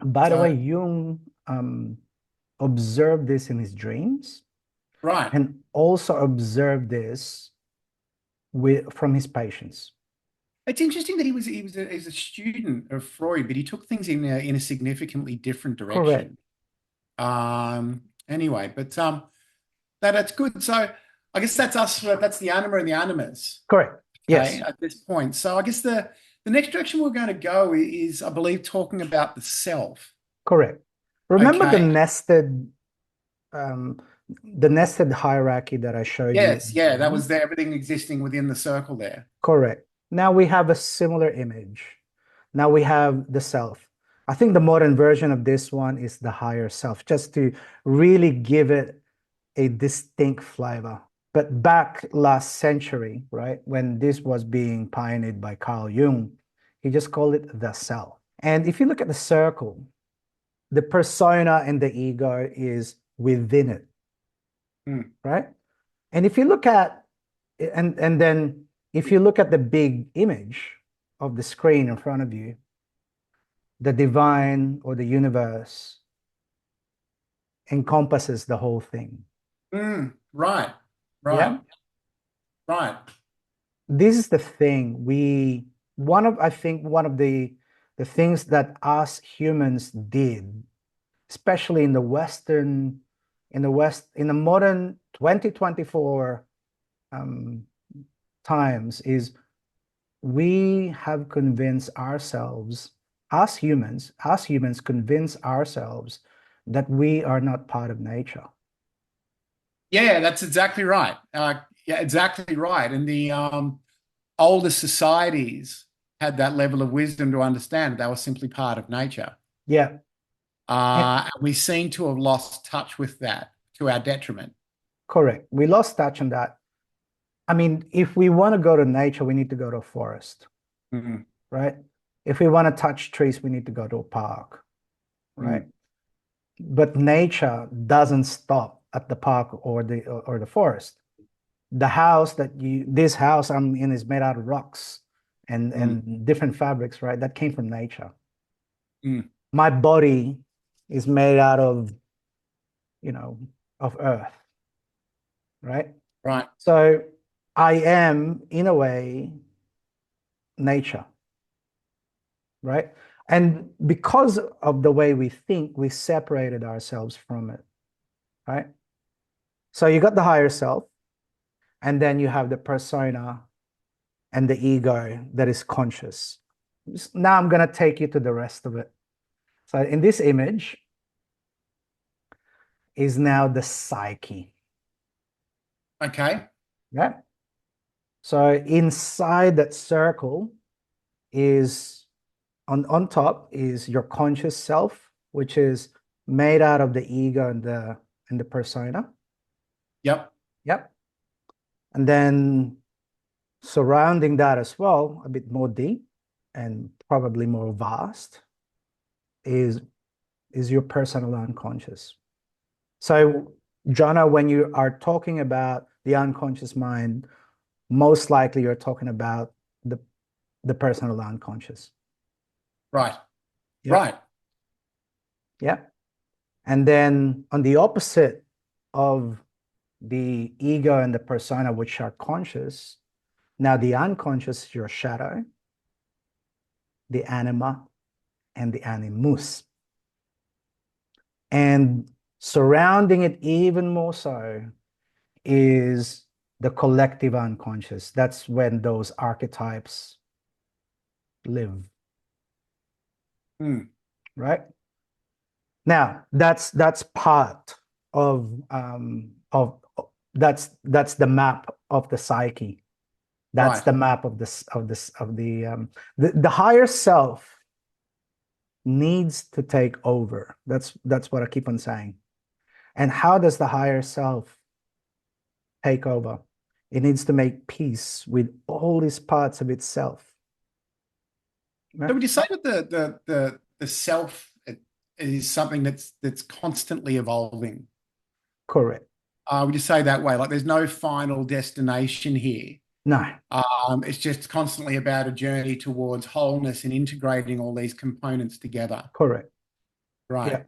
By the So, way, Jung observed this in his dreams right. and also observed this from his patients. It's interesting that he's a student of Freud, but he took things in a significantly different Correct. direction. Anyway, but that's good. So I guess that's us. That's the anima and the animus. Correct. Okay, Yes, at this point. So I guess the next direction we're going to go is, I believe, talking about the self. correct. Remember Okay. um, the nested hierarchy that I showed you Yes, in the yeah, that beginning? was there, everything existing within the circle there. Correct. Now we have a similar image. Now we have the self. I think the modern version of this one is the higher self, just to really give it a distinct flavor. But back last century, right, when this was being pioneered by Carl Jung, he just called it the self. And if you look at the circle, the persona and the ego is within it, Hmm. right? And if you look at and then if you look at the big image of the screen in front of you, the divine or the universe encompasses the whole thing. Right, right, Yeah. right. This is the thing. I think one of the things that us humans did, especially in the modern 2024 um, times, is we have convinced ourselves, us humans convince ourselves that we are not part of nature. Yeah, that's exactly right. Yeah, exactly right. And the older societies had that level of wisdom to understand they were simply part of nature. Yeah, and And we seem to have lost touch with that to our detriment. correct. We lost touch on that. I mean, if we want to go to nature, we need to go to a forest, Mm, right? If we want to touch trees, we need to go to a park, right? mm, But nature doesn't stop at the park or the forest. This house I'm in is made out of rocks mm, and different fabrics, right? That came from nature. mm. My body is made out of, you know, of earth, right? Right. So I am, in a way, nature, right? And because of the way we think, we separated ourselves from it, right? So you got the higher self, and then you have the persona and the ego that is conscious. Now I'm going to take you to the rest of it. So in this image is now the psyche. Okay. Yeah. So inside that circle is on top is your conscious self, which is made out of the ego and the persona. Yep. Yep. And then surrounding that as well, a bit more deep and probably more vast, is your personal unconscious. So, Jono, when you are talking about the unconscious mind, most likely you're talking about the personal unconscious. Right. Yep. Right. Yep. And then on the opposite of the ego and the persona, which are conscious, now the unconscious is your shadow, the anima, and the animus. And surrounding it even more so is the collective unconscious. That's when those archetypes live, Mm. right? Now, that's part of that's the map of the psyche. That's Right. the map of the higher self needs to take over. That's what I keep on saying. And how does the higher self take over? It needs to make peace with all these parts of itself. So Right? would you say that the self is something that's constantly evolving? Correct. Would you say that way? Like there's no final destination here. No, It's just constantly about a journey towards wholeness and integrating all these components together. correct. Right. Yeah.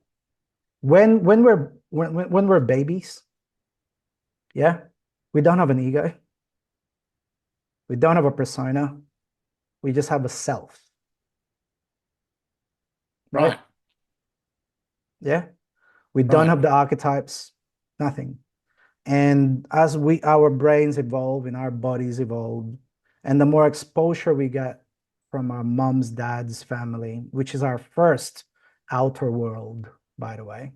When we're babies, yeah, we don't have an ego. We don't have a persona. We just have a self, right? Right. Yeah. We don't Right. have the archetypes, nothing. And as our brains evolve and our bodies evolve, and the more exposure we get from our mom's, dad's family, which is our first outer world, by the way,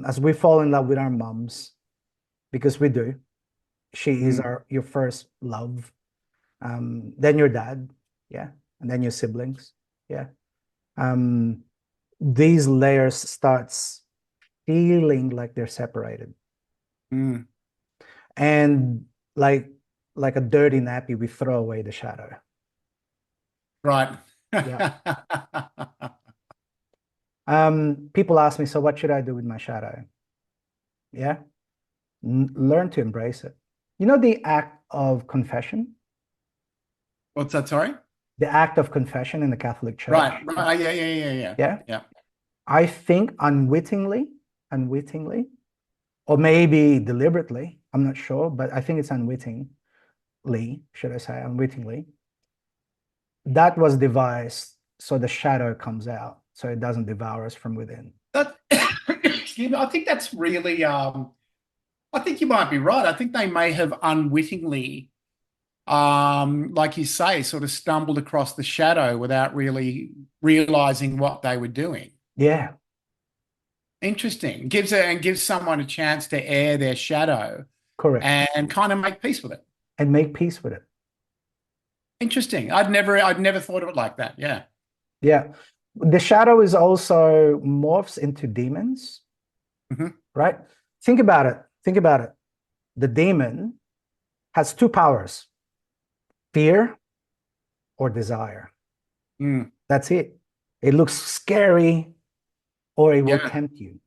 as we fall in love with our moms, because we do, she is your first love. Then your dad, yeah, and then your siblings, yeah. These layers starts feeling like they're separated. Mm. And like a dirty nappy, we throw away the shadow. Right. Yeah. People ask me, so what should I do with my shadow? Yeah. Learn to embrace it. You know the act of confession? What's that? Sorry? The act of confession in the Catholic Church. Right. Right. Yeah. Yeah. Yeah. I think unwittingly, or maybe deliberately, I'm not sure, but I think it's unwittingly, should I say, unwittingly. That was devised so the shadow comes out, so it doesn't devour us from within. That, excuse me, I think that's really, I think you might be right. I think they may have unwittingly, like you say, sort of stumbled across the shadow without really realizing what they were doing. Yeah, Interesting. Gives someone a chance to air their shadow correct. and kind of make peace with it. And make peace with it. Interesting. I'd never thought of it like that. Yeah. Yeah. The shadow is also morphs into demons, Hmm. right? Think about it. Think about it. The demon has two powers, fear or desire. Mm. That's it. It looks scary or it will Yeah. tempt you,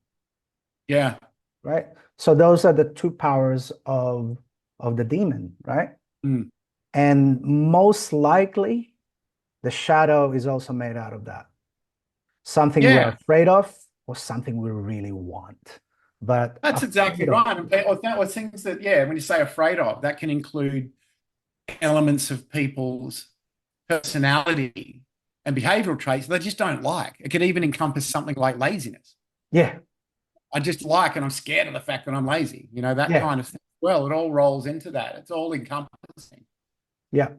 Yeah. right? So those are the two powers of the demon, right? Mm. And most likely the shadow is also made out of that. Something we're Yeah. afraid of or something we really want. But That's exactly afraid of, right. Or that was things that, yeah, when you say afraid of, that can include elements of people's personality and behavioral traits they just don't like. It could even encompass something like laziness. yeah, I just like and I'm scared of the fact that I'm lazy. That yeah, kind of thing. Well, it all rolls into that. It's all encompassing. yeah.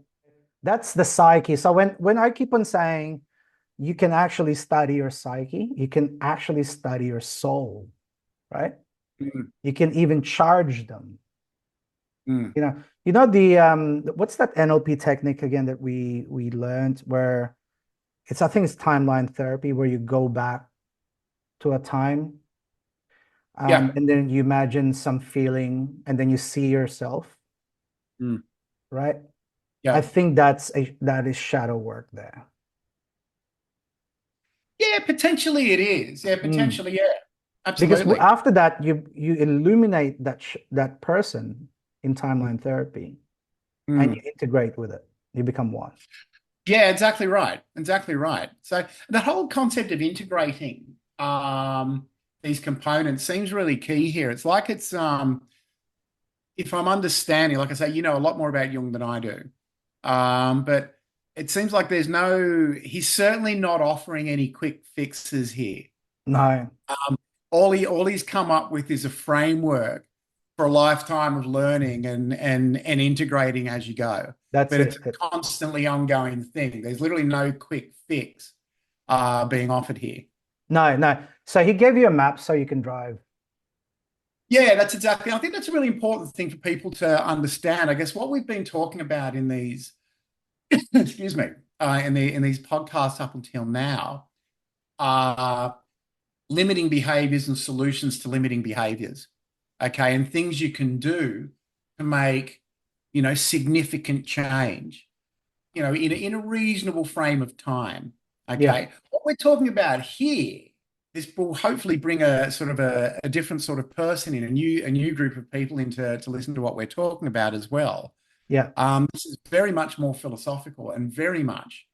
That's the psyche. So when I keep on saying you can actually study your psyche, you can actually study your soul, right? Mm, You can even charge them. mm. The what's that NLP technique again that we learned where I think it's timeline therapy where you go back to a time, Yeah. and then you imagine some feeling and then you see yourself, Mm, right? I yeah. think that is shadow work there. Yeah, potentially it is. Yeah, Mm. potentially, yeah. Because Absolutely. after that, you illuminate that person in timeline therapy, and you Mm. integrate with it. You become one. Yeah, exactly right. Exactly right. So the whole concept of integrating these components seems really key here. It's like if I'm understanding, like I say, you know a lot more about Jung than I do. But it seems like he's certainly not offering any quick fixes here. No, All he's come up with is a framework for a lifetime of learning and integrating as you go. that's But it's it. a constantly ongoing thing. There's literally no quick fix being offered here. No, no. So he gave you a map so you can drive. Yeah, that's exactly. I think that's a really important thing for people to understand. I guess what we've been talking about in these, excuse me, in these podcasts up until now are limiting behaviors and solutions to limiting behaviors. Okay, and things you can do to make, significant change, in a reasonable frame of time. Yeah, Okay, what we're talking about here, this will hopefully bring a sort of a different sort of person in, a new group of people into to listen to what we're talking about as well. yeah. This is very much more philosophical and very much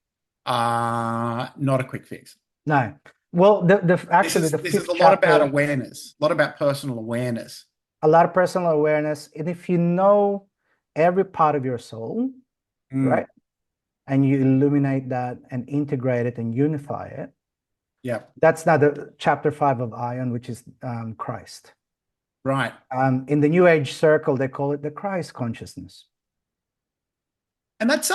not a quick fix. No. Well, the This actually is the this is fifth a lot about chapter, awareness, a lot about personal awareness. a lot of personal awareness. And if you know every part of your soul, Mm, right? And you illuminate that and integrate it and unify it, Yeah. That's now the chapter 5 of Aion, which is Christ. Right. In the New Age circle, they call it the Christ consciousness. And as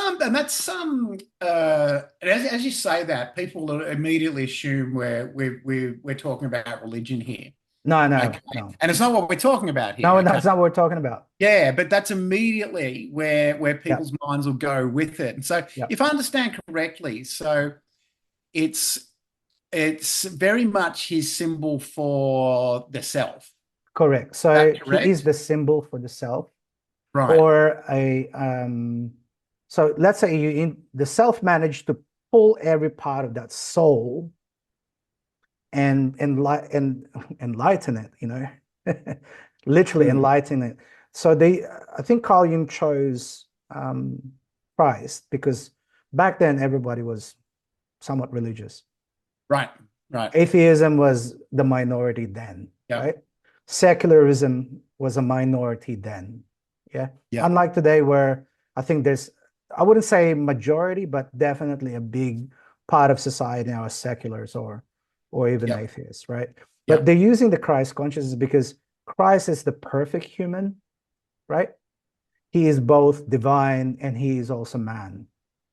you say that, people immediately assume we're talking about religion here. No, no, Okay. no. And it's not what we're talking about here. No, Okay. that's not what we're talking about. Yeah, but that's immediately where Yeah, people's minds will go with it. And so yeah, if I understand correctly, so it's it's very much his symbol for the self. Is correct. that So he is correct? the symbol for the self, Right. or a so let's say the self managed to pull every part of that soul and enlighten it, literally Mm, enlighten it. So I think Carl Jung chose um, Christ because back then everybody was somewhat religious. right. Right. Atheism was the minority then, Yep. right? Secularism was a minority then. Yeah. Yep. Unlike today, where I think I wouldn't say majority, but definitely a big part of society now is seculars or even Yep. atheists, right? But Yep. they're using the Christ consciousness because Christ is the perfect human, right? He is both divine and he is also man.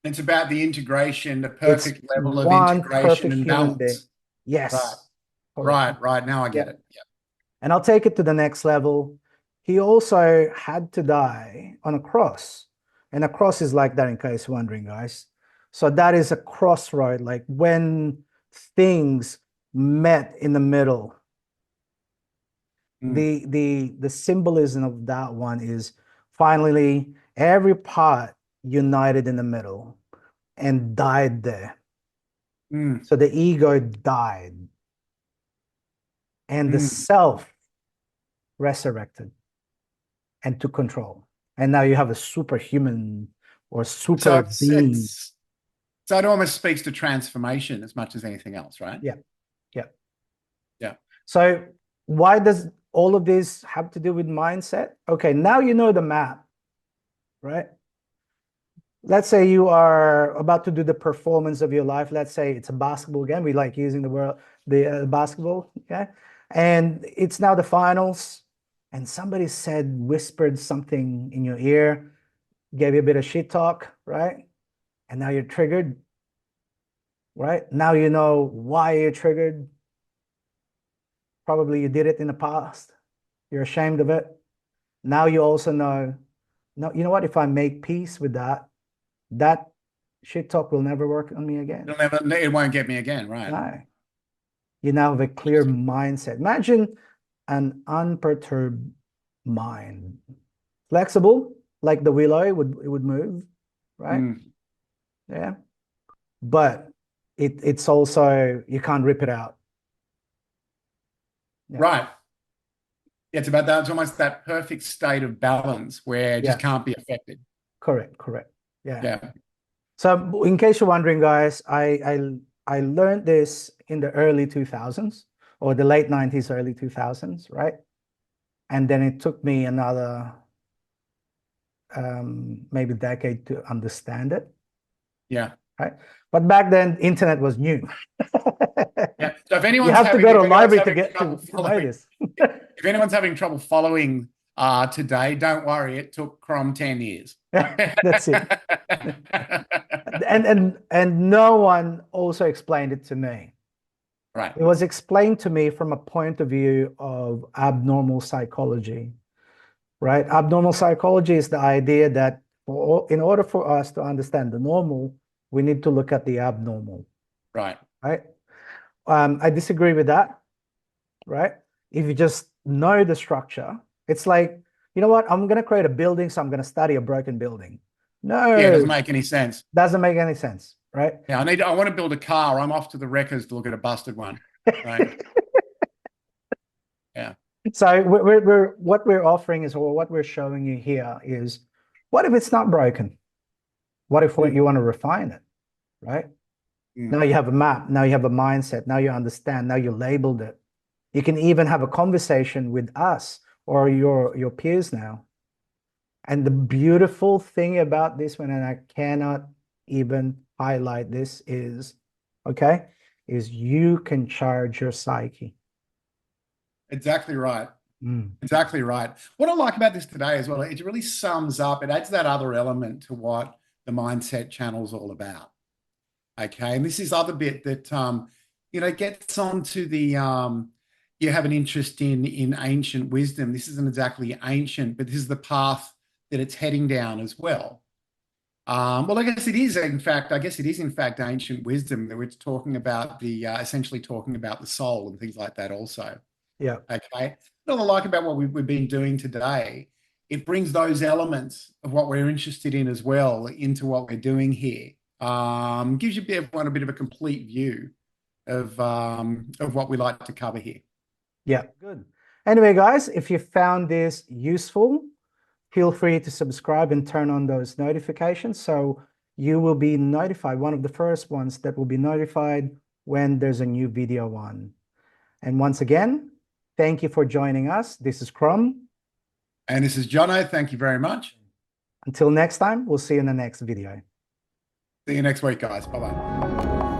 It's about the integration, the It's perfect level of one integration perfect and human being. balance. Right. Yes. Correct. Right. Right. Now I Yeah. get it. Yep. And I'll take it to the next level. He also had to die on a cross. And a cross is like that, in case you're wondering, guys. So that is a crossroad, like when things met in the middle. Mm, The symbolism of that one is finally every part united in the middle and died there. mm, So the ego died and the mm. self resurrected and took control. And now you have a superhuman or So super it's being. it's so it almost speaks to transformation as much as anything else, right? Yeah, yeah. Yeah. So why does all of this have to do with mindset? Okay, now you know the map, right? Let's say you are about to do the performance of your life. Let's say it's a basketball game. We like using the basketball, yeah. And it's now the finals, and somebody whispered something in your ear, gave you a bit of shit talk, right? And now you're triggered, right? Now you know why you're triggered. Probably you did it in the past. You're ashamed of it. Now you also know, no, you know what? If I make peace with that shit talk will never work on me again. It won't get me again, right? No. You now have a clear mindset. Imagine an unperturbed mind. Flexible, like the willow, it would move, right? Mm, Yeah. But it's also you can't rip it out. Yeah. right. Yeah, it's about that. It's almost that perfect state of balance where it just Yeah. can't be affected. Correct. Correct. Yeah. Yeah. So in case you're wondering, guys, I learned this in the early 2000s or the late 90s, early 2000s, right? And then it took me another maybe decade to understand it, Yeah. right? But back then, internet was new. Yeah. So You have to go to a if anyone's library to having get trouble to know following, this. if anyone's having trouble following today, don't worry. It took Crom 10 years. That's it. And no one also explained it to me. Right. It was explained to me from a point of view of abnormal psychology, right? Abnormal psychology is the idea that in order for us to understand the normal, we need to look at the abnormal, Right. right? I disagree with that, right? If you just know the structure, it's like, you know what? I'm going to create a building, so I'm going to study a broken building. Yeah, it No, doesn't make any sense. doesn't make any sense, right? Yeah, I want to build a car. I'm off to the wreckers to look at a busted one. Right. Yeah. So what we're offering is, or what we're showing you here is, what if it's not broken? What if Mm, you want to refine it, right? mm, Now you have a map, now you have a mindset, now you understand, now you labeled it. You can even have a conversation with us or your peers now. And the beautiful thing about this one, and I cannot even highlight this, is okay. is you can charge your psyche. Exactly right. Mm. Exactly right. What I like about this today as well, it really sums up, it adds that other element to what the mindset channel is all about. Okay. And this is other bit that, gets onto the, you have an interest in ancient wisdom. This isn't exactly ancient, but this is the path that it's heading down as well. Well, I guess it is, in fact, ancient wisdom that we're talking about essentially talking about the soul and things like that also. Yeah. Okay. What I like about what we've been doing today, it brings those elements of what we're interested in as well into what we're doing here. Gives everyone a bit of a complete view of what we like to cover here. Yeah. Good. Anyway, guys, if you found this useful, feel free to subscribe and turn on those notifications so you will be notified, one of the first ones that will be notified when there's a new video on. And once again, thank you for joining us. This is Crom. And this is Jono. Thank you very much. Until next time, we'll see you in the next video. See you next week, guys. Bye-bye.